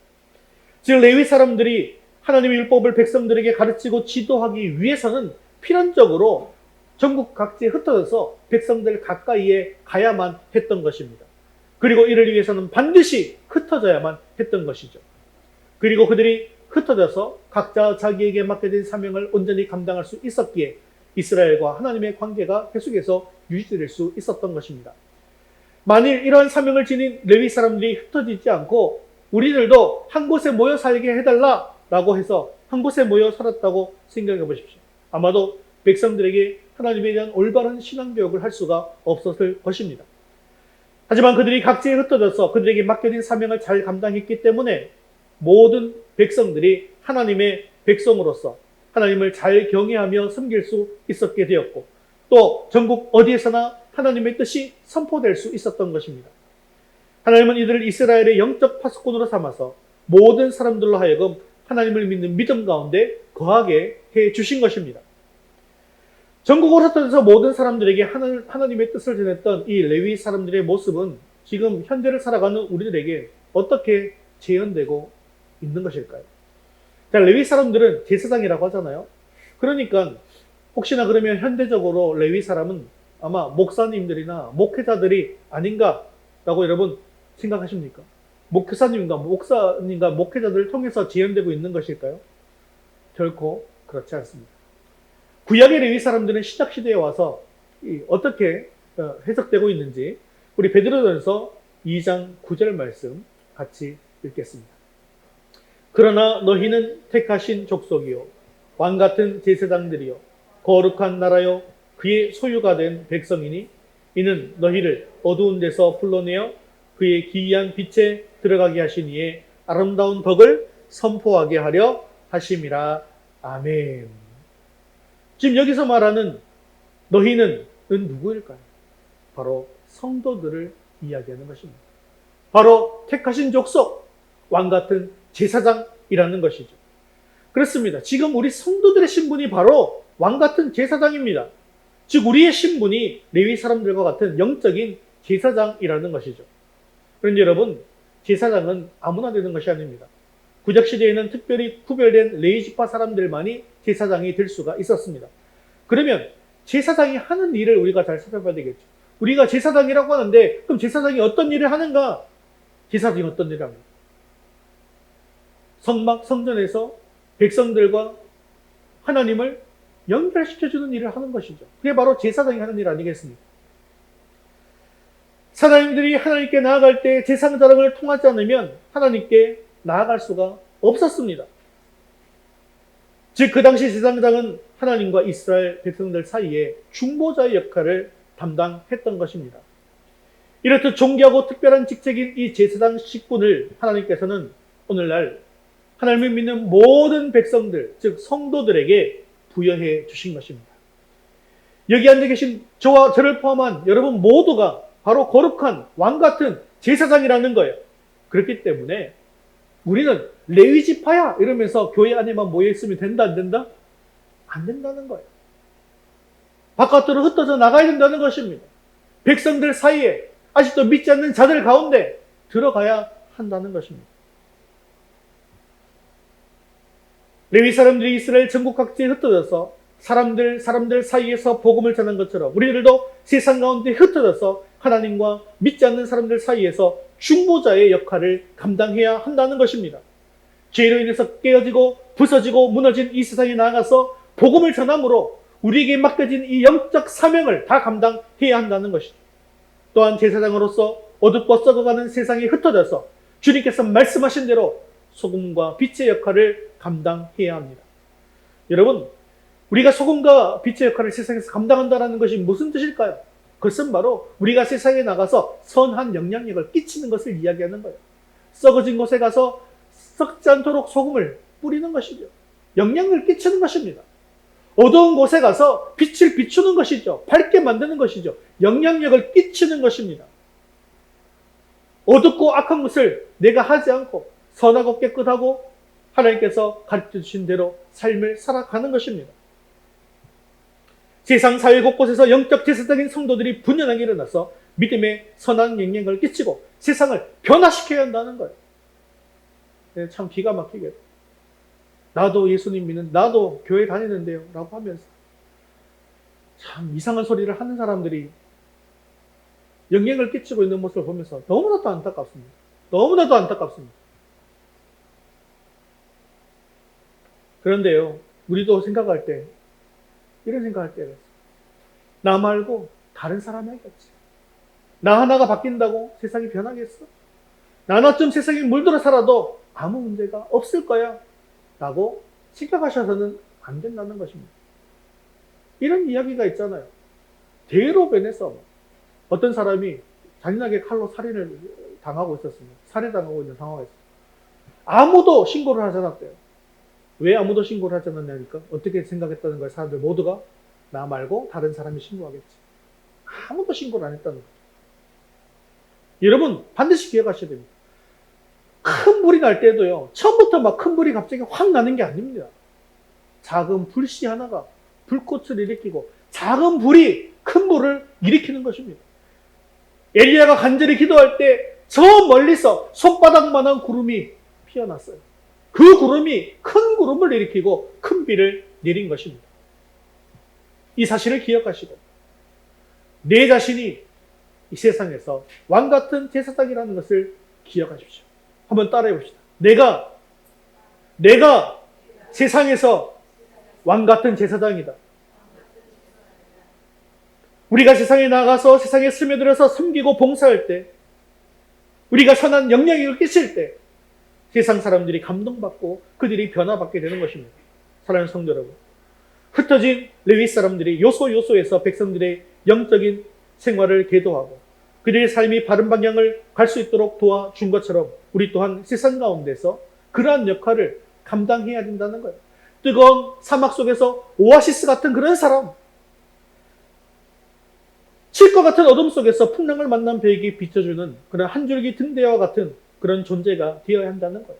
즉 레위 사람들이 하나님의 율법을 백성들에게 가르치고 지도하기 위해서는 필연적으로 전국 각지에 흩어져서 백성들 가까이에 가야만 했던 것입니다. 그리고 이를 위해서는 반드시 흩어져야만 했던 것이죠. 그리고 그들이 흩어져서 각자 자기에게 맡겨진 사명을 온전히 감당할 수 있었기에 이스라엘과 하나님의 관계가 계속해서 유지될 수 있었던 것입니다. 만일 이러한 사명을 지닌 레위 사람들이 흩어지지 않고 우리들도 한 곳에 모여 살게 해달라라고 해서 한 곳에 모여 살았다고 생각해 보십시오. 아마도 백성들에게 하나님에 대한 올바른 신앙교육을 할 수가 없었을 것입니다. 하지만 그들이 각지에 흩어져서 그들에게 맡겨진 사명을 잘 감당했기 때문에 모든 백성들이 하나님의 백성으로서 하나님을 잘 경외하며 섬길 수 있었게 되었고 또 전국 어디에서나 하나님의 뜻이 선포될 수 있었던 것입니다. 하나님은 이들을 이스라엘의 영적 파수꾼으로 삼아서 모든 사람들로 하여금 하나님을 믿는 믿음 가운데 거하게 해 주신 것입니다. 전국으로 흩어져서 모든 사람들에게 하나님의 뜻을 전했던 이 레위 사람들의 모습은 지금 현재를 살아가는 우리들에게 어떻게 재현되고 있는 것일까요? 자, 레위 사람들은 제사장이라고 하잖아요. 그러니까 혹시나 그러면 현대적으로 레위 사람은 아마 목사님들이나 목회자들이 아닌가라고 여러분 생각하십니까? 목사님과 목사님과 목회자들을 통해서 재현되고 있는 것일까요? 결코 그렇지 않습니다. 구약의 레위 사람들은 신약 시대에 와서 어떻게 해석되고 있는지 우리 베드로전서 2장 9절 말씀 같이 읽겠습니다. 그러나 너희는 택하신 족속이요 왕 같은 제사장들이요 거룩한 나라요 그의 소유가 된 백성이니 이는 너희를 어두운 데서 불러내어 그의 기이한 빛에 들어가게 하신 이의 아름다운 덕을 선포하게 하려 하심이라. 아멘. 지금 여기서 말하는 너희는 누구일까요? 바로 성도들을 이야기하는 것입니다. 바로 택하신 족속, 왕 같은 제사장이라는 것이죠. 그렇습니다. 지금 우리 성도들의 신분이 바로 왕 같은 제사장입니다. 즉 우리의 신분이 레위 사람들과 같은 영적인 제사장이라는 것이죠. 그런데 여러분, 제사장은 아무나 되는 것이 아닙니다. 구약 시대에는 특별히 구별된 레위 지파 사람들만이 제사장이 될 수가 있었습니다. 그러면 제사장이 하는 일을 우리가 잘 살펴봐야 되겠죠. 우리가 제사장이라고 하는데 그럼 제사장이 어떤 일을 하는가? 제사장이 어떤 일을 합니까? 성전에서 백성들과 하나님을 연결시켜주는 일을 하는 것이죠. 그게 바로 제사장이 하는 일 아니겠습니까? 사람들이 하나님께 나아갈 때 제사장을 통하지 않으면 하나님께 나아갈 수가 없었습니다. 즉 그 당시 제사장은 하나님과 이스라엘 백성들 사이에 중보자의 역할을 담당했던 것입니다. 이렇듯 존귀하고 특별한 직책인 이 제사장 직분을 하나님께서는 오늘날 하나님을 믿는 모든 백성들, 즉 성도들에게 부여해 주신 것입니다. 여기 앉아 계신 저와 저를 포함한 여러분 모두가 바로 거룩한 왕 같은 제사장이라는 거예요. 그렇기 때문에 우리는 레위 지파야 이러면서 교회 안에만 모여 있으면 된다 안 된다? 안 된다는 거예요. 바깥으로 흩어져 나가야 된다는 것입니다. 백성들 사이에 아직도 믿지 않는 자들 가운데 들어가야 한다는 것입니다. 레위 사람들이 이스라엘 전국 각지에 흩어져서 사람들 사이에서 복음을 전한 것처럼 우리들도 세상 가운데 흩어져서 하나님과 믿지 않는 사람들 사이에서 중보자의 역할을 감당해야 한다는 것입니다. 죄로 인해서 깨어지고 부서지고 무너진 이 세상에 나아가서 복음을 전함으로 우리에게 맡겨진 이 영적 사명을 다 감당해야 한다는 것이죠. 또한 제사장으로서 어둡고 썩어가는 세상에 흩어져서 주님께서 말씀하신 대로 소금과 빛의 역할을 감당해야 합니다. 여러분, 우리가 소금과 빛의 역할을 세상에서 감당한다는 것이 무슨 뜻일까요? 그것은 바로 우리가 세상에 나가서 선한 영향력을 끼치는 것을 이야기하는 거예요. 썩어진 곳에 가서 썩지 않도록 소금을 뿌리는 것이죠. 영향력을 끼치는 것입니다. 어두운 곳에 가서 빛을 비추는 것이죠. 밝게 만드는 것이죠. 영향력을 끼치는 것입니다. 어둡고 악한 것을 내가 하지 않고 선하고 깨끗하고 하나님께서 가르쳐 주신 대로 삶을 살아가는 것입니다. 세상 사회 곳곳에서 영적 제사장인 성도들이 분연하게 일어나서 믿음의 선한 영향을 끼치고 세상을 변화시켜야 한다는 거예요. 참 기가 막히게 나도 예수님 믿는 나도 교회 다니는데요 라고 하면서 참 이상한 소리를 하는 사람들이 영향을 끼치고 있는 모습을 보면서 너무나도 안타깝습니다. 너무나도 안타깝습니다. 그런데요, 우리도 생각할 때 이런 생각할 때가 있어요. 나 말고 다른 사람이 하겠지. 나 하나가 바뀐다고 세상이 변하겠어? 나 하나쯤 세상에 물들어 살아도 아무 문제가 없을 거야 라고 생각하셔서는 안 된다는 것입니다. 이런 이야기가 있잖아요. 대로변에서 어떤 사람이 잔인하게 칼로 살인을 당하고 있었습니다. 살해당하고 있는 상황에서 아무도 신고를 하지 않았대요. 왜 아무도 신고를 하지 않았냐니까 어떻게 생각했다는 거예요. 사람들 모두가 나 말고 다른 사람이 신고하겠지. 아무도 신고를 안 했다는 거죠. 여러분 반드시 기억하셔야 됩니다. 큰 불이 날 때도요, 처음부터 막 큰 불이 갑자기 확 나는 게 아닙니다. 작은 불씨 하나가 불꽃을 일으키고 작은 불이 큰 불을 일으키는 것입니다. 엘리야가 간절히 기도할 때 저 멀리서 손바닥만한 구름이 피어났어요. 그 구름이 큰 구름을 일으키고 큰 비를 내린 것입니다. 이 사실을 기억하시고 내 자신이 이 세상에서 왕 같은 제사장이라는 것을 기억하십시오. 한번 따라해 봅시다. 내가 세상에서 왕 같은 제사장이다. 우리가 세상에 나가서 세상에 스며들어서 섬기고 봉사할 때, 우리가 선한 영향력을 끼칠 때 세상 사람들이 감동받고 그들이 변화받게 되는 것입니다. 사랑하는 성도 여러분, 흩어진 레위 사람들이 요소에서 백성들의 영적인 생활을 계도하고 그들의 삶이 바른 방향을 갈 수 있도록 도와준 것처럼 우리 또한 세상 가운데서 그러한 역할을 감당해야 된다는 거예요. 뜨거운 사막 속에서 오아시스 같은 그런 사람, 칠 것 같은 어둠 속에서 풍랑을 만난 배에게 비춰주는 그런 한 줄기 등대와 같은 그런 존재가 되어야 한다는 거예요.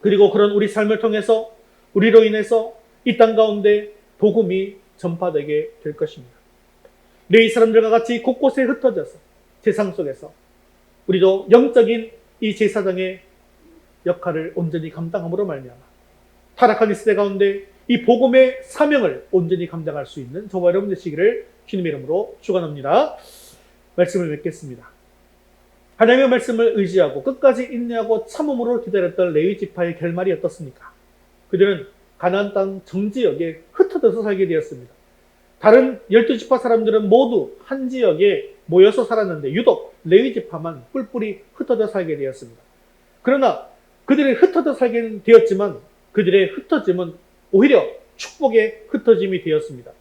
그리고 그런 우리 삶을 통해서 우리로 인해서 이 땅 가운데 복음이 전파되게 될 것입니다. 레위 사람들과 같이 곳곳에 흩어져서 세상 속에서 우리도 영적인 이 제사장의 역할을 온전히 감당함으로 말미암아 타락한 이 시대 가운데 이 복음의 사명을 온전히 감당할 수 있는 저와 여러분 되시기를 주님의 이름으로 축원합니다. 말씀을 맺겠습니다. 하나님의 말씀을 의지하고 끝까지 인내하고 참음으로 기다렸던 레위 지파의 결말이 어떻습니까? 그들은 가나안 땅 정지역에 흩어져서 살게 되었습니다. 다른 12지파 사람들은 모두 한 지역에 모여서 살았는데 유독 레위 지파만 뿔뿔이 흩어져 살게 되었습니다. 그러나 그들이 흩어져 살게 되었지만 그들의 흩어짐은 오히려 축복의 흩어짐이 되었습니다.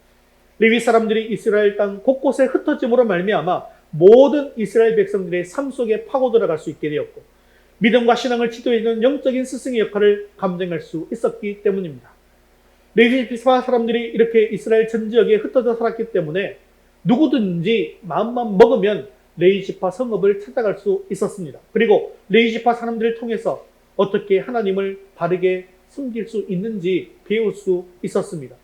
레위 사람들이 이스라엘 땅 곳곳에 흩어짐으로 말미암아 모든 이스라엘 백성들의 삶 속에 파고 들어갈 수 있게 되었고 믿음과 신앙을 지도해주는 영적인 스승의 역할을 감당할 수 있었기 때문입니다. 레위 지파 사람들이 이렇게 이스라엘 전 지역에 흩어져 살았기 때문에 누구든지 마음만 먹으면 레위 지파 성읍을 찾아갈 수 있었습니다. 그리고 레위 지파 사람들을 통해서 어떻게 하나님을 바르게 숨길 수 있는지 배울 수 있었습니다.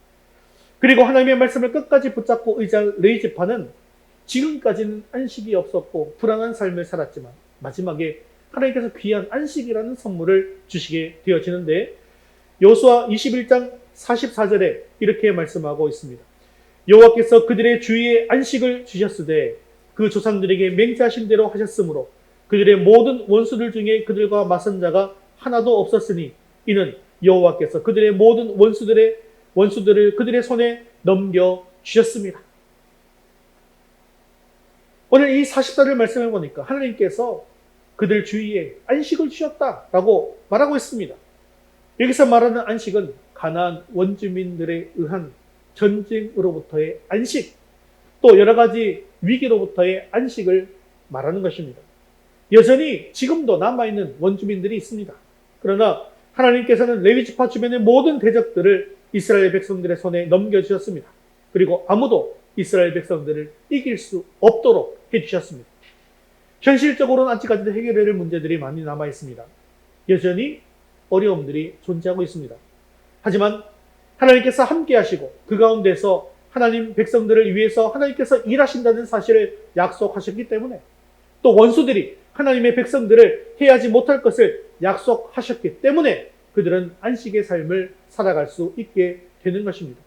그리고 하나님의 말씀을 끝까지 붙잡고 의지한 레위 지파는 지금까지는 안식이 없었고 불안한 삶을 살았지만 마지막에 하나님께서 귀한 안식이라는 선물을 주시게 되어지는데 여호수아 21장 44절에 이렇게 말씀하고 있습니다. 여호와께서 그들의 주위에 안식을 주셨으되 그 조상들에게 맹세하신 대로 하셨으므로 그들의 모든 원수들 중에 그들과 맞선 자가 하나도 없었으니 이는 여호와께서 그들의 모든 원수들을 그들의 손에 넘겨 주셨습니다. 오늘 이 44절 말씀을 보니까 하나님께서 그들 주위에 안식을 주셨다라고 말하고 있습니다. 여기서 말하는 안식은 가나안 원주민들에 의한 전쟁으로부터의 안식, 또 여러 가지 위기로부터의 안식을 말하는 것입니다. 여전히 지금도 남아있는 원주민들이 있습니다. 그러나 하나님께서는 레위 지파 주변의 모든 대적들을 이스라엘 백성들의 손에 넘겨주셨습니다. 그리고 아무도 이스라엘 백성들을 이길 수 없도록 해주셨습니다. 현실적으로는 아직까지도 해결해야 할 문제들이 많이 남아있습니다. 여전히 어려움들이 존재하고 있습니다. 하지만 하나님께서 함께 하시고 그 가운데서 하나님 백성들을 위해서 하나님께서 일하신다는 사실을 약속하셨기 때문에 또 원수들이 하나님의 백성들을 해하지 못할 것을 약속하셨기 때문에 그들은 안식의 삶을 살아갈 수 있게 되는 것입니다.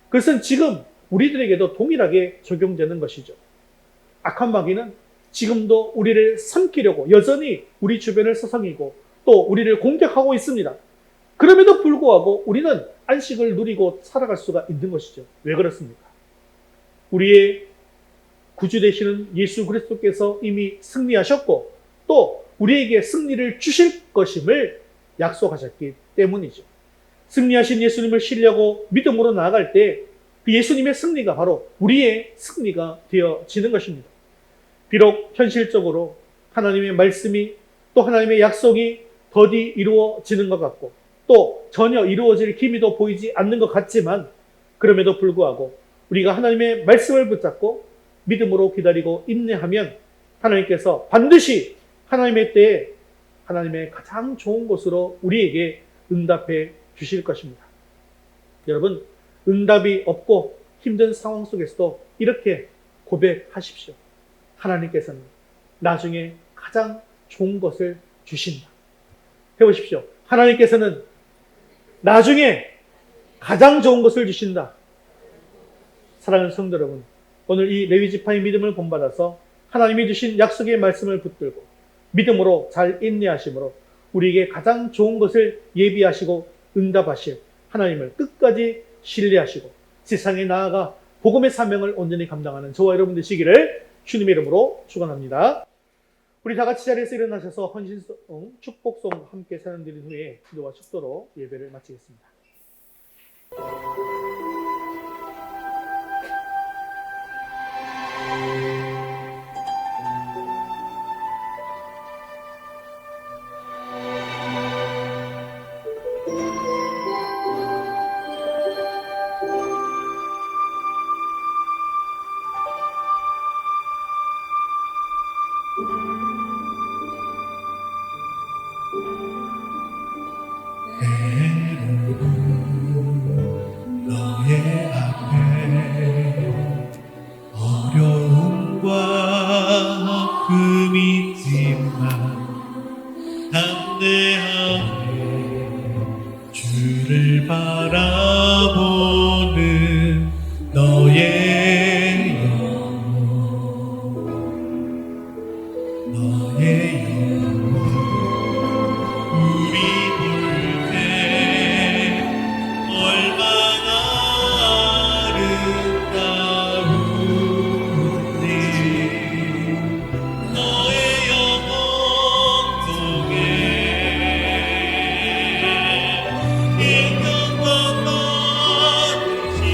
그것은 지금 우리들에게도 동일하게 적용되는 것이죠. 악한 마귀는 지금도 우리를 삼키려고 여전히 우리 주변을 서성이고 또 우리를 공격하고 있습니다. 그럼에도 불구하고 우리는 안식을 누리고 살아갈 수가 있는 것이죠. 왜 그렇습니까? 우리의 구주 되시는 예수 그리스도께서 이미 승리하셨고 또 우리에게 승리를 주실 것임을 약속하셨기 때문이죠. 승리하신 예수님을 신뢰하고 믿음으로 나아갈 때 그 예수님의 승리가 바로 우리의 승리가 되어지는 것입니다. 비록 현실적으로 하나님의 말씀이 또 하나님의 약속이 더디 이루어지는 것 같고 또 전혀 이루어질 기미도 보이지 않는 것 같지만 그럼에도 불구하고 우리가 하나님의 말씀을 붙잡고 믿음으로 기다리고 인내하면 하나님께서 반드시 하나님의 때에 하나님의 가장 좋은 것으로 우리에게 응답해 주실 것입니다. 여러분, 응답이 없고 힘든 상황 속에서도 이렇게 고백하십시오. 하나님께서는 나중에 가장 좋은 것을 주신다. 해보십시오. 하나님께서는 나중에 가장 좋은 것을 주신다. 사랑하는 성도 여러분, 오늘 이 레위지파의 믿음을 본받아서 하나님이 주신 약속의 말씀을 붙들고 믿음으로 잘 인내하심으로 우리에게 가장 좋은 것을 예비하시고 응답하실 하나님을 끝까지 신뢰하시고 세상에 나아가 복음의 사명을 온전히 감당하는 저와 여러분 되시기를 주님의 이름으로 축원합니다. 우리 다 같이 자리에서 일어나셔서 헌신성 축복송 함께 찬양드린 후에 기도와 축도로 예배를 마치겠습니다. 너의 앞에 어려움과 아픔이 있지만 담대하게 주를 바라보는 너의 영혼 우리 볼 때 얼마나 아름다운지 너의 영혼 속에 인격과 만드신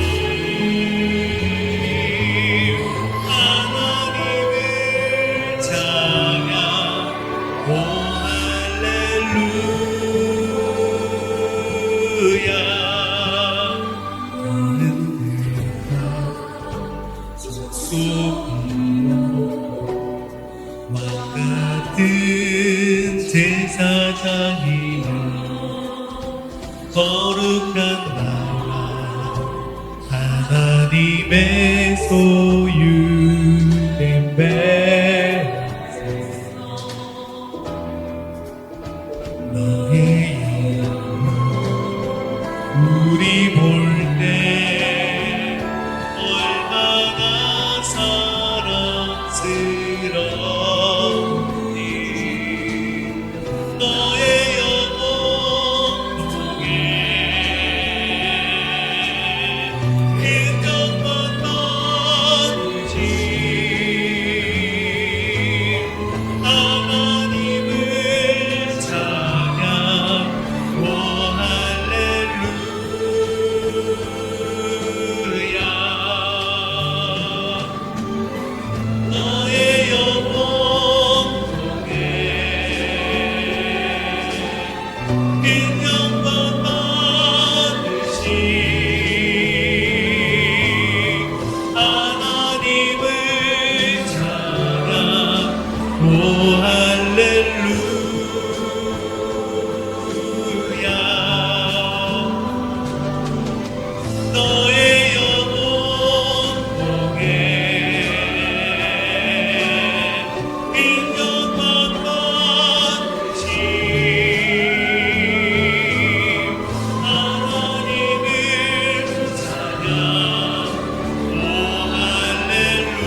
하나님을 찬양 오 할렐루야 너는 내가 속이와 같은 제사장이여 거룩한 나라 하나님의 소유된 백성 너의 영혼 우리 볼 때 얼마나 사랑스러운지 너의 영혼 속에 인격만 만드신 하나님을 찬양 오 할렐루야 너의 영혼 속에 인격만 만드신 하나님을 찬양 오 할렐루야 너의 영혼 속에 인격만 만드신 하나님을 찬양 오 할렐루야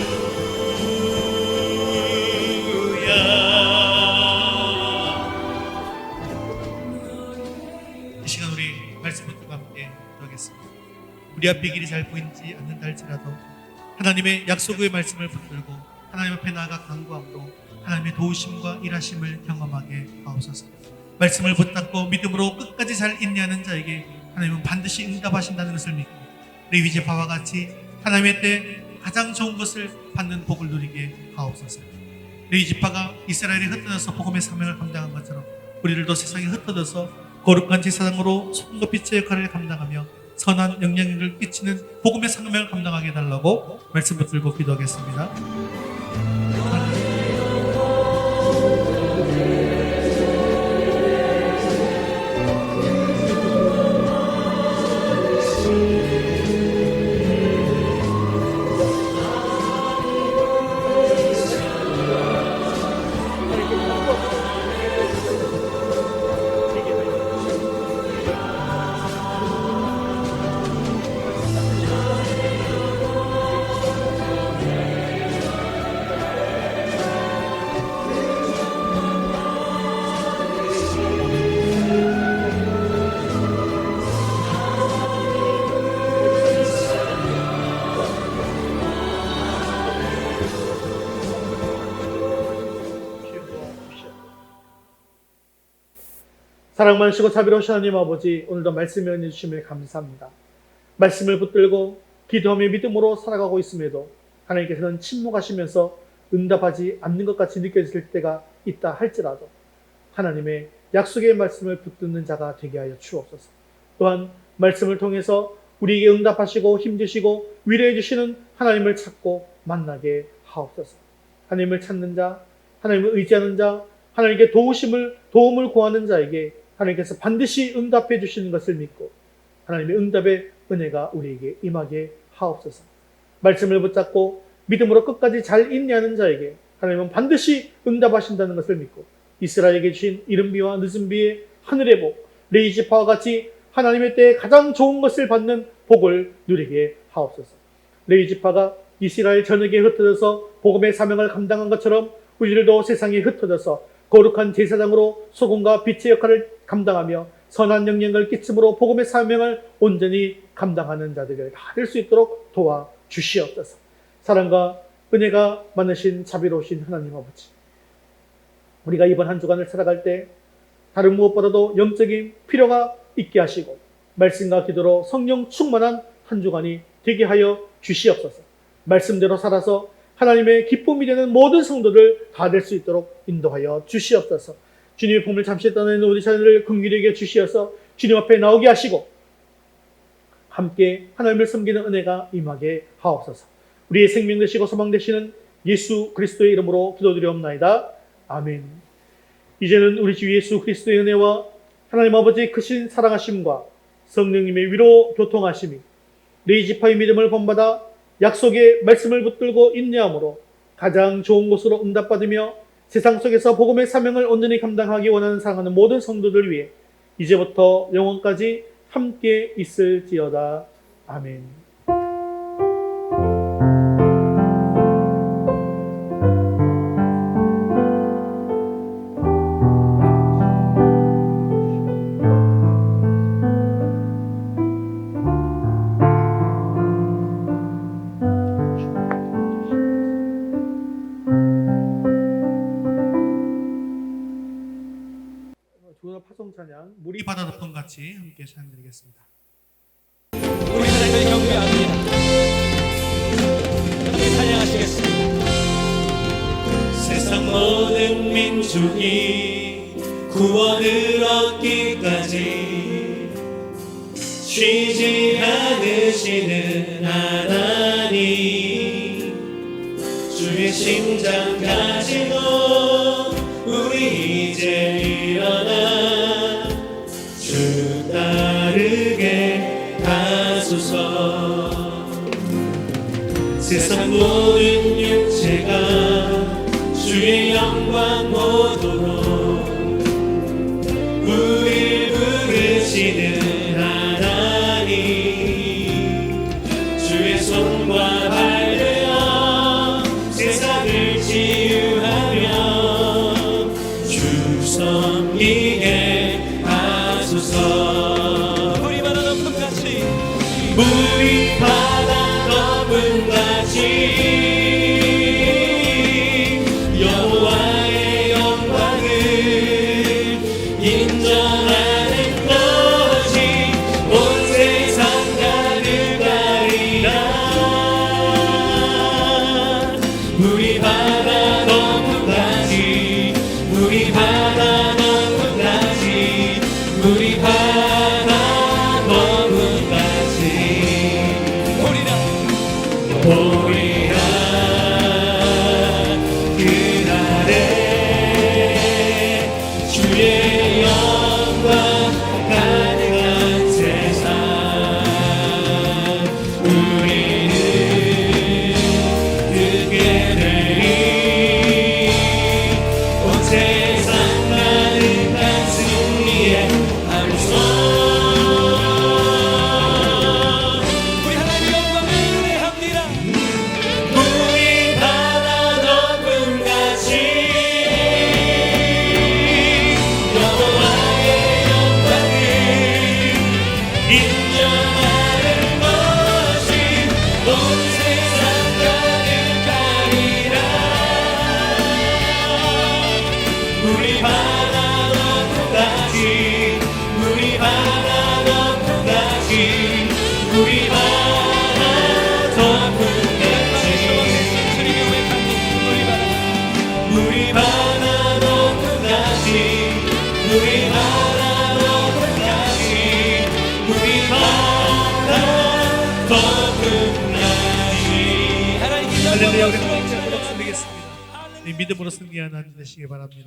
이 시간 우리 말씀 붙들고 함께 기도하겠습니다. 우리 앞에 길이 잘 보이지 않는다 할지라도 하나님의 약속의 말씀을 붙들고 하나님 앞에 나아가 간구함으로 하나님의 도우심과 일하심을 경험하게 하옵소서. 말씀을 붙잡고 믿음으로 끝까지 잘 인내하는 자에게 하나님은 반드시 응답하신다는 것을 믿고 레위지파와 같이 하나님의 때 가장 좋은 것을 받는 복을 누리게 하옵소서. 레위지파가 이스라엘에 흩어져서 복음의 사명을 감당한 것처럼 우리들도 세상에 흩어져서 거룩한 제사장으로 손과 빛의 역할을 감당하며 선한 영향력을 끼치는 복음의 사명을 감당하게 해달라고 말씀 붙들고 기도하겠습니다. 사랑 많으시고 자비로우신 하나님 아버지, 오늘도 말씀을 은혜 주심을 감사합니다. 말씀을 붙들고 기도하며 믿음으로 살아가고 있음에도 하나님께서는 침묵하시면서 응답하지 않는 것 같이 느껴질 때가 있다 할지라도 하나님의 약속의 말씀을 붙드는 자가 되게 하여 주옵소서. 또한 말씀을 통해서 우리에게 응답하시고 힘주시고 위로해 주시는 하나님을 찾고 만나게 하옵소서. 하나님을 찾는 자, 하나님을 의지하는 자, 하나님께 도움을 구하는 자에게 하나님께서 반드시 응답해 주시는 것을 믿고 하나님의 응답의 은혜가 우리에게 임하게 하옵소서. 말씀을 붙잡고 믿음으로 끝까지 잘 인내하는 자에게 하나님은 반드시 응답하신다는 것을 믿고 이스라엘에게 주신 이른 비와 늦은 비의 하늘의 복, 레이지파와 같이 하나님의 때에 가장 좋은 것을 받는 복을 누리게 하옵소서. 레이지파가 이스라엘 전역에 흩어져서 복음의 사명을 감당한 것처럼 우리들도 세상에 흩어져서 거룩한 제사장으로 소금과 빛의 역할을 감당하며 선한 영향을 끼침으로 복음의 사명을 온전히 감당하는 자들을 다 될 수 있도록 도와주시옵소서. 사랑과 은혜가 많으신 자비로우신 하나님 아버지, 우리가 이번 한 주간을 살아갈 때 다른 무엇보다도 영적인 필요가 있게 하시고 말씀과 기도로 성령 충만한 한 주간이 되게 하여 주시옵소서. 말씀대로 살아서 하나님의 기쁨이 되는 모든 성도들 다 될 수 있도록 인도하여 주시옵소서. 주님의 품을 잠시 떠나는 우리 자녀를 긍휼히 여겨 주시어서 주님 앞에 나오게 하시고 함께 하나님을 섬기는 은혜가 임하게 하옵소서. 우리의 생명 되시고 소망 되시는 예수 그리스도의 이름으로 기도드리옵나이다. 아멘. 이제는 우리 주 예수 그리스도의 은혜와 하나님 아버지의 크신 사랑하심과 성령님의 위로 교통하심이 레이지파의 믿음을 본받아 약속의 말씀을 붙들고 인내함으로 가장 좋은 곳으로 응답받으며 세상 속에서 복음의 사명을 온전히 감당하기 원하는 사랑하는 모든 성도들 위해 이제부터 영원까지 함께 있을지어다. 아멘. 조나 파송 찬양 우리 바다 덮은 같이 함께 찬양드리겠습니다. 우리 하나님을 경배합니다. 함께 찬양하시겠습니다. 세상 모든 민족이 구원을 얻기까지 쉬지 않으시는 하나님, 주의 심장 가지고 우리 이제 일어나 주 따르게 하소서. 세상 모든 육체가 주의 영광 보도록 우릴 부르시는 하나님, 주의 손과 발 되어 세상을 치유하며 주 섬기게 하소서. 우리 바다 덮은 같이, 우리 바다 덮은 같이 여호와의 영광을 인정하는 것이 온 세상 가득하리라. 우리 바다 덮은 같이, 우리 바다 덮은 우리 바다 덮음같이 우리 바다 덮음같이 우리 바다 덮음같이 우리 바다 덮음같이 우리 바다 덮음같이 우리 바다 덮음같이 하나님께 할렐루야. 우리 함께 고백드리겠습니다. 이 믿음으로 승리하는 하나님 되시기 바랍니다.